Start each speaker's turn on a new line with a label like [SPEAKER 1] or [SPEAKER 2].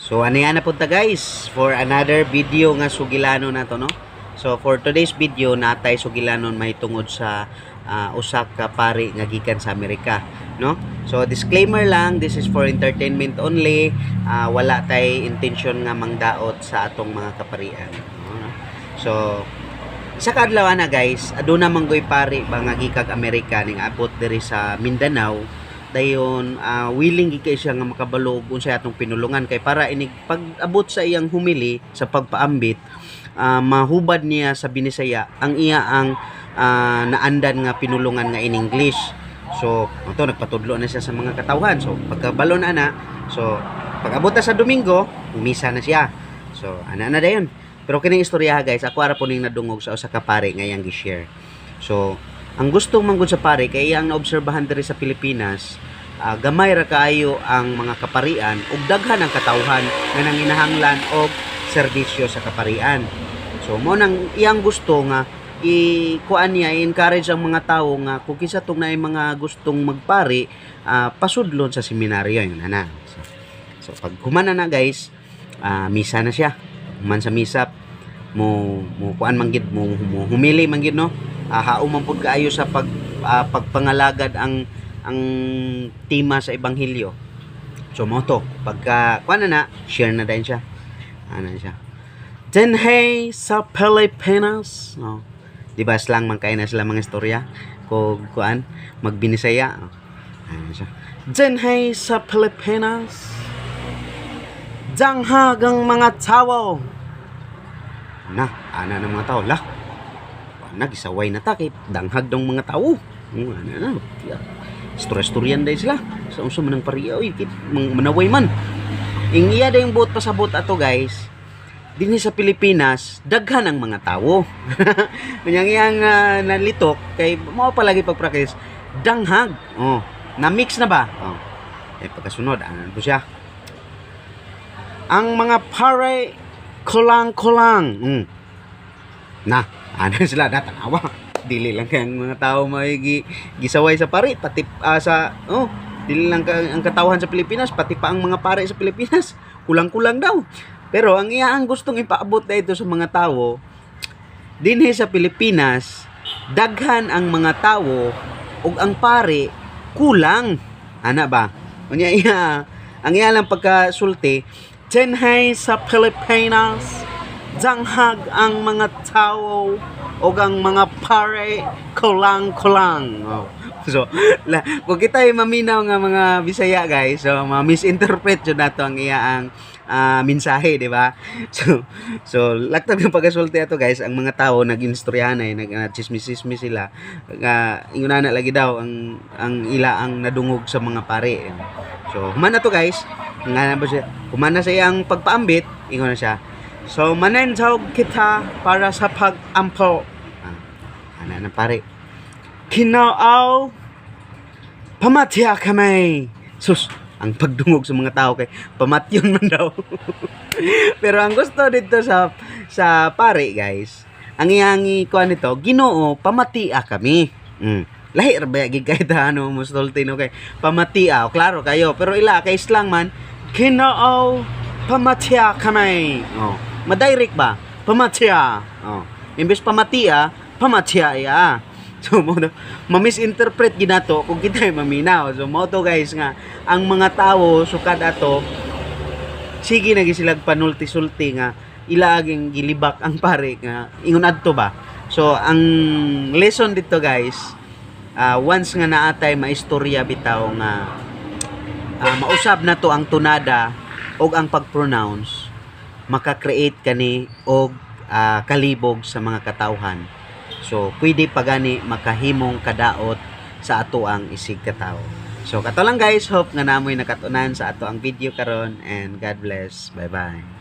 [SPEAKER 1] So ano yan na punta guys for another video nga sugilano na to, no. So for today's video natay sugilanon mahitungod sa usa ka pari nga gikan sa Amerika, no. So disclaimer lang, this is for entertainment only. Wala tay intention nga mangdaot sa atong mga kaparian, no? So isa ka adlaw na guys, aduna manggoy pari ba nga gikag Amerika ning abot diri sa Mindanao. Dayon willing gikay siya nga makabalo unsay atong pinulungan kay para inig pag-abot sa iyang humili sa pagpaambit, mahubad niya sa Binisaya ang iya ang naandan nga pinulungan nga in English. So ito nagpatudlo na siya sa mga katawhan. So pagkabalo na so pag-abot na sa Domingo umisa na siya. So ana na dayon. Pero kining istorya guys, ako ara po ning nadungog sa usa ka pare nga iyang gi-share. So ang gustong manggod sa pare kay ang naobserbahan diri sa Pilipinas, gamay ra kaayo ang mga kaparian ug daghan ang katawhan nga nanginahanglan og serbisyo sa kaparian. So mo nang iyang gusto nga i-kuan niya, i-encourage ang mga tawo nga kung kinsa tong naay mga gustong magpari, pasudlon sa seminaryo yun ana. So pag humana na guys, misa na siya. Man sa misa mo kuan man gid mo humili man gid, no. Hauman pud kaayo sa pagpangalagad ang tema sa ebanghelyo. So mo to pagka kuan na share na din siya. Ano siya? Denhay sa Pilipinas. Oh. Di ba slang man kay na sila mga istorya ko kuan magbinisaya. Oh. Ano siya? Denhay sa Pilipinas. Danghagang mga tao. Na, ana ng mga tao lah. Nagisaway na takip, danghag dong mga tao. Ano, istorya-istoryan dahil sila. Sa unsa man ang pariya, oy, manaway man. Ing iya dayong buot pasabot ato guys. Dinhi sa Pilipinas, daghan ang mga tao. Kunyang iyang nalitok, kay mao palagi pagpraktis, danghag. Oh, na-mix na ba? Oh. Pagkasunod, ano po siya? Ang mga pare, kulang-kulang. Na, ano sila natanawa. Dili lang kay ang mga tao may gisaway sa pari pati dili lang ang katawhan sa Pilipinas pati pa ang mga pare sa Pilipinas kulang-kulang daw. Pero ang ang gustong ipaabot na ito sa mga tao dinhi sa Pilipinas, daghan ang mga tao ug ang pare kulang. Ana ba? Unya ang iya lang pagkasulti, denhay sa Pilipinas danghag ang mga tao o ang mga pare kulang-kulang. Oh. So, kung kita ay maminaw nga mga Bisaya guys, so ma-misinterpret yun nato ang iyaang mensahe, di ba? So laktab yung pagkasulti ato guys, ang mga tao nag-instoryahan ay nag-chismis-chismis sila. Ingon na lagi daw ang ila ang nadungog sa mga pare. So, humana to guys. Humana sa iyang pagpaambit, ingon na siya. So, manentawag kita para sa pag-ampo. Ano na pare? Kinaaw, pamatya kami. Sus, ang pagdungog sa mga tao kay pamatyon man daw. Pero ang gusto dito sa pare guys, ang iyangi ko nito, Ginoo, pamatia kami. Lahi ra ba gid kay ano mustulti no kay pamatia, klaro kayo. Pero ila kay slang man, Ginoo, pamatya kami. Oh. Madirect ba? Pamatya. Oh. Imbes pamatia, pamatya ya. So ma-misinterpret ginato kung kita maminaw. So mo to guys nga ang mga tao sukad ato sige na gisilag panulti-sulti nga ila aging gilibak ang pare nga ingon adto ba. So ang lesson dito guys, once nga naatay maistorya bitaw nga mausab na to ang tunada og ang pag-pronounce, maka-create kani og kalibog sa mga katawhan. So pwede pa gani makahimong kadaot sa ato ang isig katawo. So kato lang guys, hope nga namoy nakatunan sa ato ang video karon, and God bless. Bye bye.